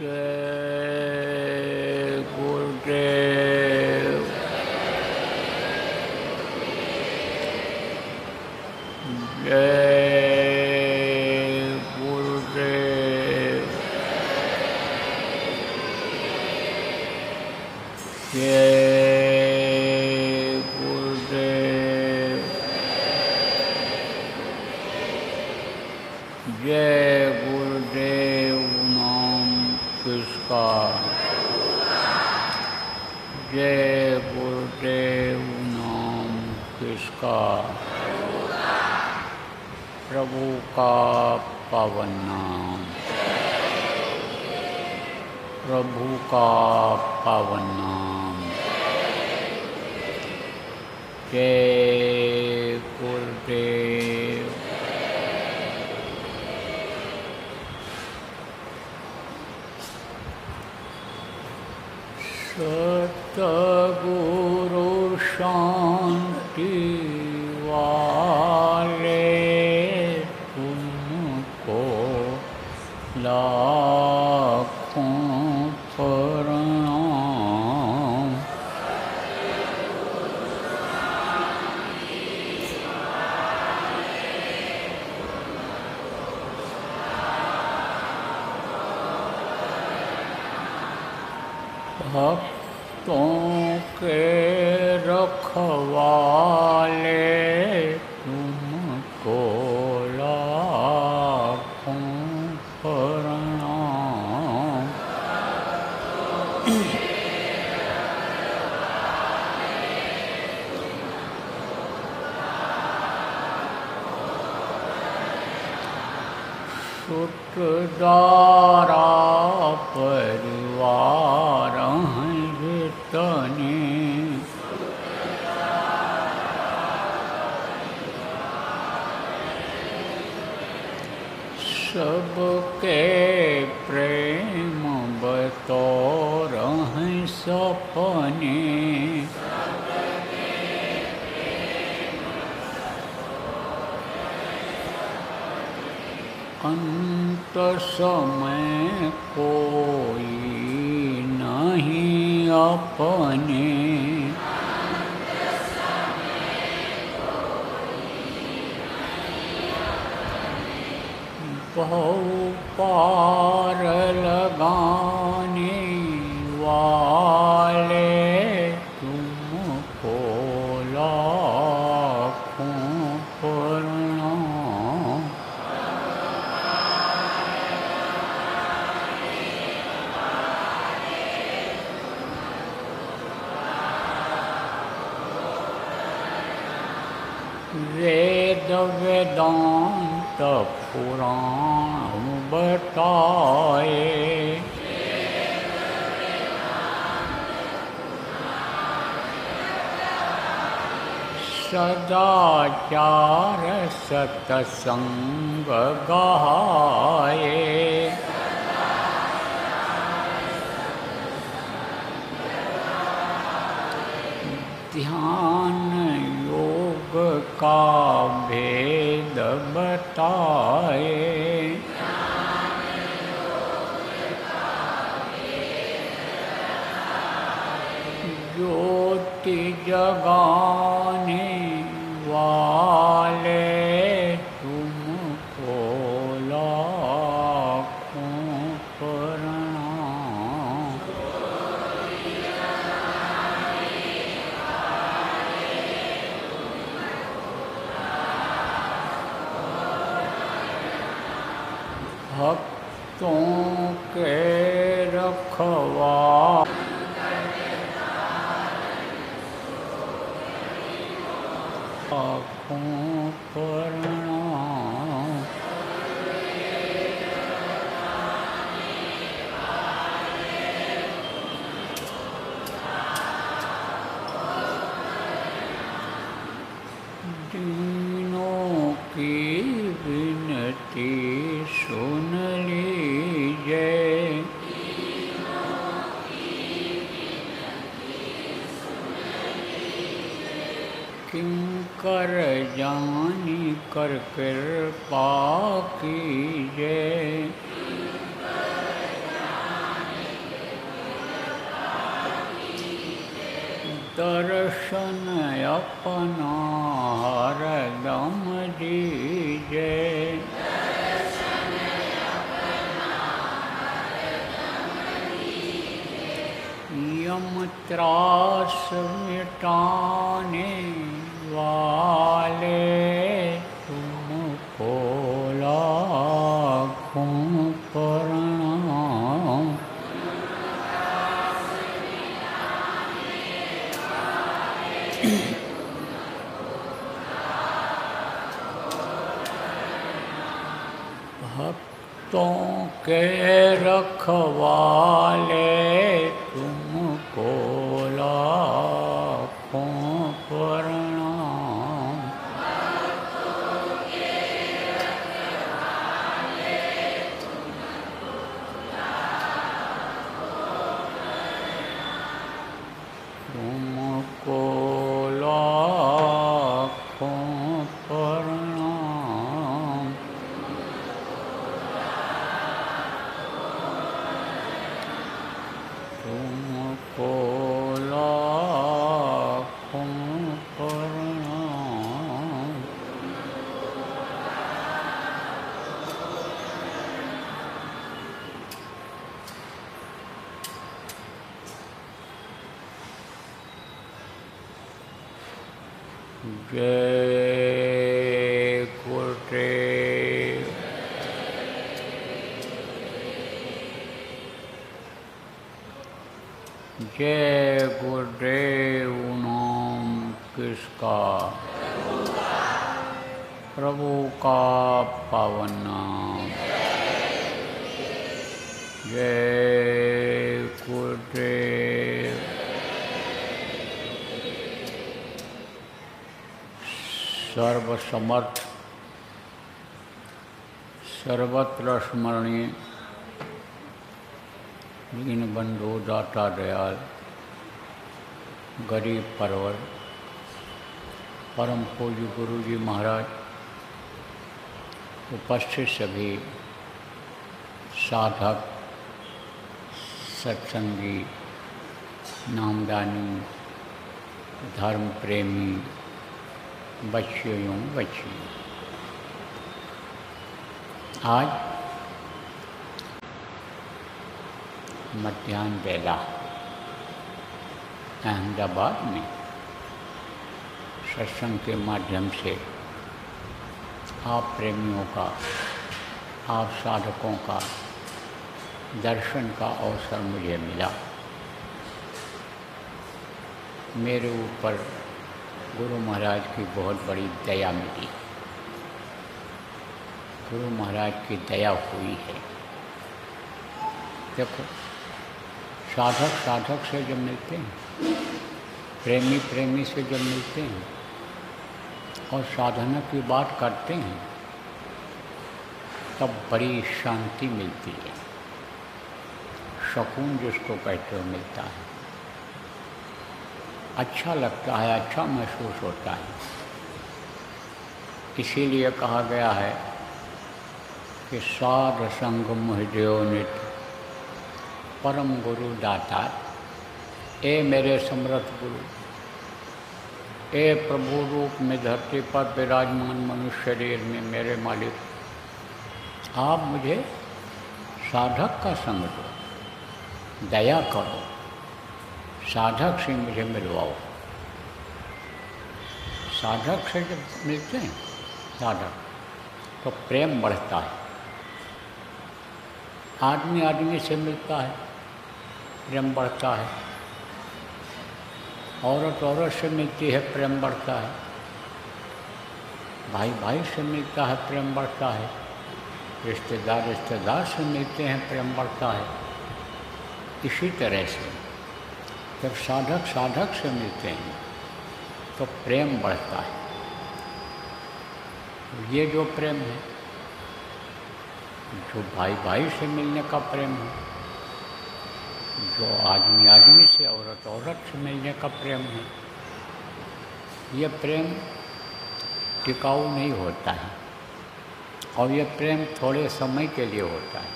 जय गुरुदेव। जय गुरुदेव। जय गुरुदेव। जय गुरुदेव नाम किसका। जय गुरुदेव नाम किसका। प्रभु का पावन नाम। प्रभु का पावन नाम। जय गुरुदेव। सतगुरु शांति वाले तुमको लाखों प्रणाम। भक्तों के रखवाले तुमको लाखों प्रणाम। सुतदारा परिवार जितने सबके प्रेम बतौर हैं सपने। अंत समय कोई नहीं अपने। बहु पार लगाने वाले तुमको लाखों प्रणाम। वेद वेदांत पुराण बताए। सदाचार सतसंग गाए। ध्यान योग का भेद बताए। ज्योति जगाने वाले तुमको लाखों प्रणाम। भक्तों के रखवाले लाखों प्रणाम। दीनों की विनती सुन लीजिए। किंकर जानी कर कृपा कीजिए। दर्शन अपना हरदम दीजे। यम त्रास मिटाने वाले तुमको लाखों प्रणाम। भक्तों के रखवाले तुमको लाखों प्रणाम। तुमको लाखों प्रणाम। तुमको लाखों प्रणाम। जय गुरुदेव। जय गुरुदेव। नाम किसका? प्रभु का पावन नाम। जय गुरुदेव। सर्वसमर्थ सर्वत्र स्मरणीय दीनबंधु दाता दयाल गरीब परवर परम पूज्य गुरु जी महाराज, उपस्थित सभी साधक, सत्संगी, नामदानी, धर्म प्रेमी, बच्चियों बच्चियों, आज मध्याह्न बेला अहमदाबाद में सत्संग के माध्यम से आप प्रेमियों का, आप साधकों का दर्शन का अवसर मुझे मिला। मेरे ऊपर गुरु महाराज की बहुत बड़ी दया मिली। गुरु महाराज की दया हुई है। देखो, साधक साधक से जब मिलते हैं, प्रेमी प्रेमी से जब मिलते हैं और साधना की बात करते हैं, तब बड़ी शांति मिलती है। सुकून जिसको कहते हो मिलता है। अच्छा लगता है, अच्छा महसूस होता है। इसीलिए कहा गया है कि साध संग मुहदेव नित्य परम गुरु दाता। ए मेरे समर्थ गुरु, ए प्रभु रूप में धरती पर विराजमान मनुष्य शरीर में मेरे मालिक, आप मुझे साधक का संग दो, दया करो, साधक से मुझे मिलवाओ। साधक से जब मिलते हैं साधक, तो प्रेम बढ़ता है। आदमी आदमी से मिलता है, प्रेम बढ़ता है। औरत औरत से मिलती है, प्रेम बढ़ता है। भाई भाई से मिलता है, प्रेम बढ़ता है। रिश्तेदार रिश्तेदार से मिलते हैं, प्रेम बढ़ता है। इसी तरह से जब साधक साधक से मिलते हैं तो प्रेम बढ़ता है। ये जो प्रेम है, जो भाई भाई से मिलने का प्रेम है, जो आदमी आदमी से, औरत औरत से मिलने का प्रेम है, ये प्रेम टिकाऊ नहीं होता है। और ये प्रेम थोड़े समय के लिए होता है।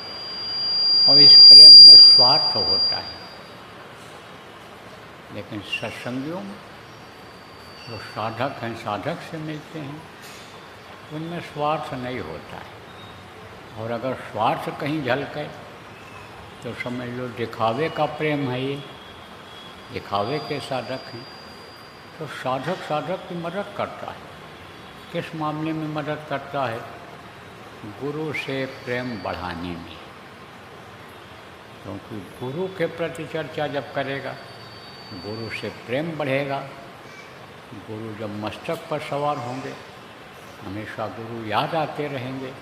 और इस प्रेम में स्वार्थ होता है। लेकिन सत्संगियों में जो साधक हैं, साधक से मिलते हैं, उनमें स्वार्थ नहीं होता है। और अगर स्वार्थ कहीं झलके तो समझ लो दिखावे का प्रेम है, ये दिखावे के साधक हैं। तो साधक साधक की मदद करता है। किस मामले में मदद करता है? गुरु से प्रेम बढ़ाने में। क्योंकि गुरु के प्रति चर्चा जब करेगा, गुरु से प्रेम बढ़ेगा। गुरु जब मस्तक पर सवार होंगे, हमेशा गुरु याद आते रहेंगे,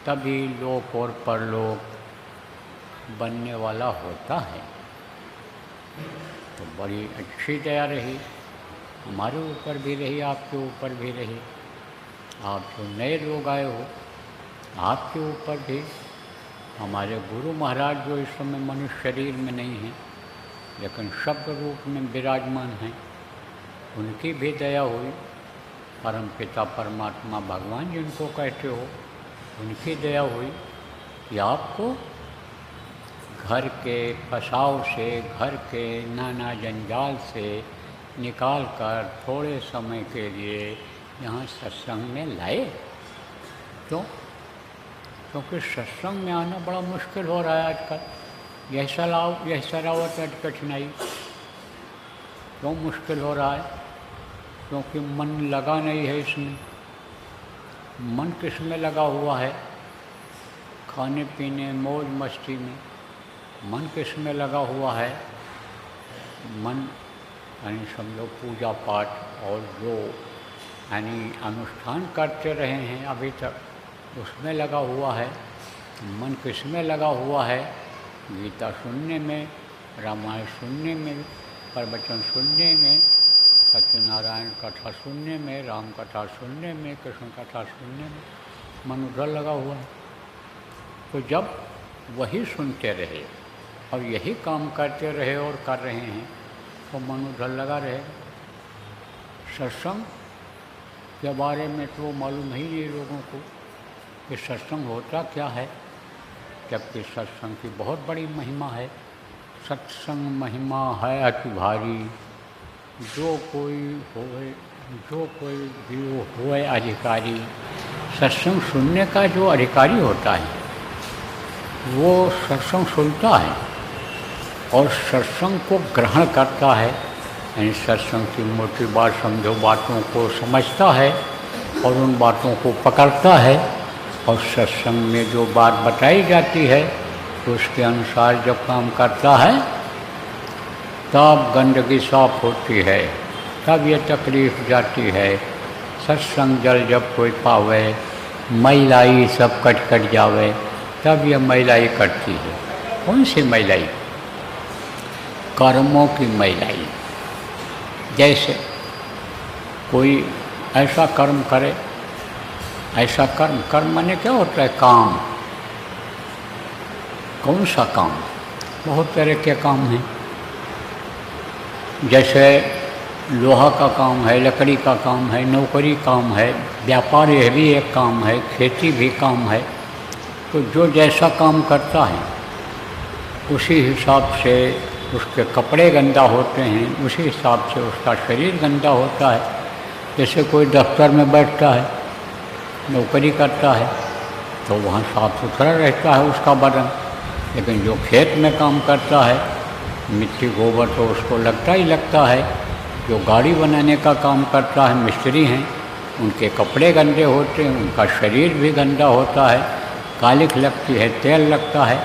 तभी लोक और परलोक बनने वाला होता है। तो बड़ी अच्छी दया रही, हमारे ऊपर भी रही, आपके ऊपर भी रही। आप जो नए लोग आए हो, आपके ऊपर भी। हमारे गुरु महाराज जो इस समय मनुष्य शरीर में नहीं हैं, लेकिन शब्द रूप में विराजमान हैं, उनकी भी दया हुई। परम पिता परमात्मा भगवान जिनको कहते हो, उनकी दया हुई कि आपको घर के फसाव से, घर के नाना जंजाल से निकाल कर थोड़े समय के लिए यहाँ सत्संग में लाए। क्यों? क्योंकि सत्संग में आना बड़ा मुश्किल हो रहा है आजकल। यह सरावत कठिनाई क्यों मुश्किल हो रहा है? क्योंकि मन लगा नहीं है इसमें। मन किस में लगा हुआ है? खाने पीने, मौज मस्ती में। मन किस में लगा हुआ है? मन यानी समझो पूजा पाठ और जो यानी अनुष्ठान करते रहे हैं अभी तक, उसमें लगा हुआ है। मन किस में लगा हुआ है? गीता सुनने में, रामायण सुनने में, प्रवचन सुनने में, सत्यनारायण कथा सुनने में, राम कथा सुनने में, कृष्ण कथा सुनने में मन उधर लगा हुआ है। तो जब वही सुनते रहे और यही काम करते रहे और कर रहे हैं, तो मन उधर लगा रहेगा। सत्संग के बारे में तो मालूम ही नहीं लोगों को कि सत्संग होता क्या है, जबकि सत्संग की बहुत बड़ी महिमा है। सत्संग महिमा है अति भारी, जो कोई भी होए अधिकारी। सत्संग सुनने का जो अधिकारी होता है, वो सत्संग सुनता है और सत्संग को ग्रहण करता है। यानी सत्संग की मोटी बात समझो, बातों को समझता है और उन बातों को पकड़ता है। और सत्संग में जो बात बताई जाती है, तो उसके अनुसार जब काम करता है, तब गंदगी साफ होती है, तब ये तकलीफ जाती है। सत्संग जल जब कोई पावे, मैलाई सब कट कट जावे, तब ये मैलाई कटती है। कौन सी मैलाई? कर्मों की मैलाई। जैसे कोई ऐसा कर्म करे, ऐसा कर्म माने क्या होता है? काम। कौन सा काम? बहुत तरह के काम हैं। जैसे लोहा का काम है, लकड़ी का काम है, नौकरी काम है, व्यापार यह भी एक काम है, खेती भी काम है। तो जो जैसा काम करता है, उसी हिसाब से उसके कपड़े गंदा होते हैं, उसी हिसाब से उसका शरीर गंदा होता है। जैसे कोई दफ्तर में बैठता है, नौकरी करता है, तो वहाँ साफ सुथरा रहता है उसका बदन। लेकिन जो खेत में काम करता है, मिट्टी गोबर तो उसको लगता ही लगता है। जो गाड़ी बनाने का काम करता है, मिस्त्री हैं, उनके कपड़े गंदे होते हैं, उनका शरीर भी गंदा होता है, कालिख लगती है, तेल लगता है।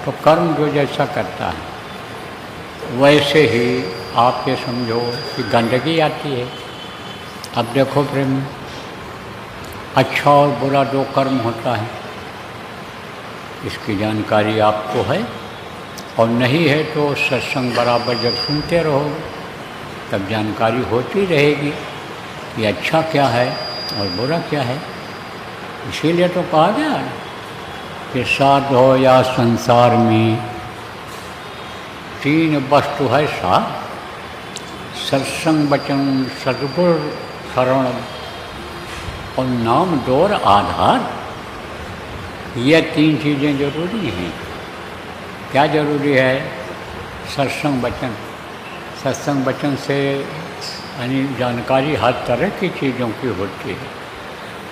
तो कर्म जो जैसा करता है, वैसे ही आप ये समझो कि गंदगी आती है। अब देखो प्रेम, अच्छा और बुरा दो कर्म होता है, इसकी जानकारी आपको है। और नहीं है तो सत्संग बराबर जब सुनते रहोगे, तब जानकारी होती रहेगी कि अच्छा क्या है और बुरा क्या है। इसीलिए तो कहा गया कि साध हो या संसार में तीन वस्तु है साध: सत्संग, वचन, सद्गुर, शरण और नाम डोर आधार। ये तीन चीज़ें जरूरी हैं। क्या जरूरी है? सत्संग, वचन, सत्संग वचन से यानी जानकारी हर तरह की चीज़ों की होती है,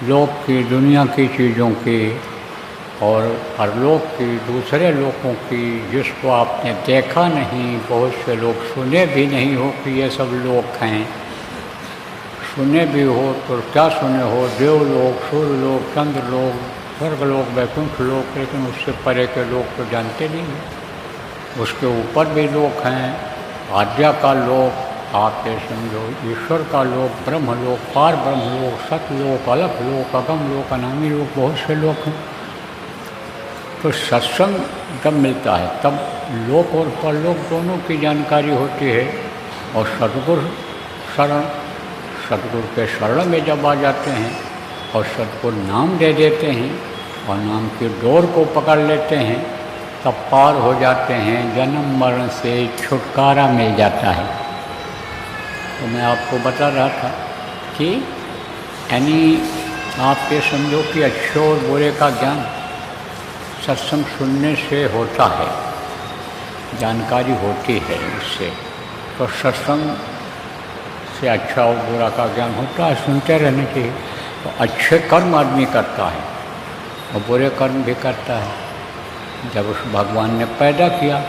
लोक की, दुनिया की चीज़ों की और परलोक की, दूसरे लोगों की, जिसको आपने देखा नहीं, बहुत से लोग सुने भी नहीं हो कि ये सब लोक हैं। सुने भी हो तो क्या सुने हो, देवलोक, सूर्यलोक, चंद्रलोक, स्वर्गलोक, वैकुंठ लोक, लेकिन उससे परे के लोग तो जानते नहीं हैं। उसके ऊपर भी लोक हैं, आज्ञा का लोक, आप ये समझो ईश्वर का लोक, ब्रह्म लोक, पार ब्रह्म लोक, सतलोक, अलख लोक, अगम लोक, अनामी लोक, बहुत से लोक हैं। तो सत्संग जब मिलता है तब लोक और परलोक दोनों की जानकारी होती है। और सद्गुरु शरण, सद्गुरु के शरण में जब आ जाते हैं और सद्गुरु नाम दे देते हैं और नाम की डोर को पकड़ लेते हैं, तब पार हो जाते हैं, जन्म मरण से छुटकारा मिल जाता है। तो मैं आपको बता रहा था कि यानी आप ये समझो कि अच्छे और बुरे का ज्ञान सत्संग सुनने से होता है, जानकारी होती है उससे। तो सत्संग से अच्छा और बुरा का ज्ञान होता है, सुनते रहने चाहिए। तो अच्छे कर्म आदमी करता है और बुरे कर्म भी करता है। जब उस भगवान ने पैदा किया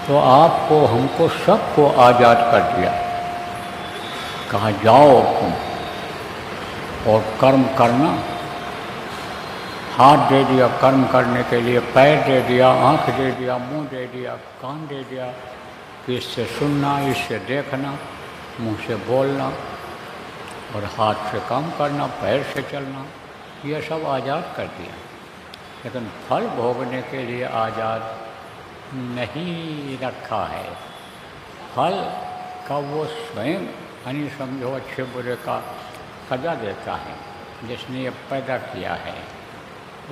तो आपको, हमको, सबको आज़ाद कर दिया, कहा जाओ तुम और कर्म करना। हाथ दे दिया कर्म करने के लिए, पैर दे दिया, आँख दे दिया, मुंह दे दिया, कान दे दिया कि इससे सुनना, इससे देखना, मुंह से बोलना और हाथ से काम करना, पैर से चलना, ये सब आज़ाद कर दिया। लेकिन फल भोगने के लिए आज़ाद नहीं रखा है। फल का वो स्वयं यानी समझो अच्छे बुरे का सजा देता है, जिसने ये पैदा किया है।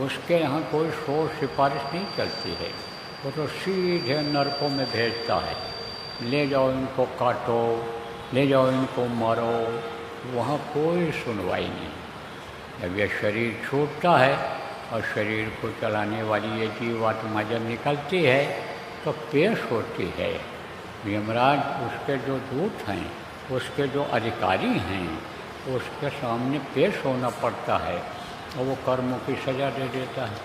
उसके यहाँ कोई शोर सिफारिश नहीं चलती है, वो तो सीधे नरकों में भेजता है, ले जाओ इनको काटो, ले जाओ इनको मारो, वहाँ कोई सुनवाई नहीं। जब ये शरीर छूटता है और शरीर को चलाने वाली ये जीवात्मा जब निकलती है तो पेश होती है। यमराज उसके जो दूत हैं, उसके जो अधिकारी हैं, उसके सामने पेश होना पड़ता है और वो कर्मों की सज़ा दे देता है।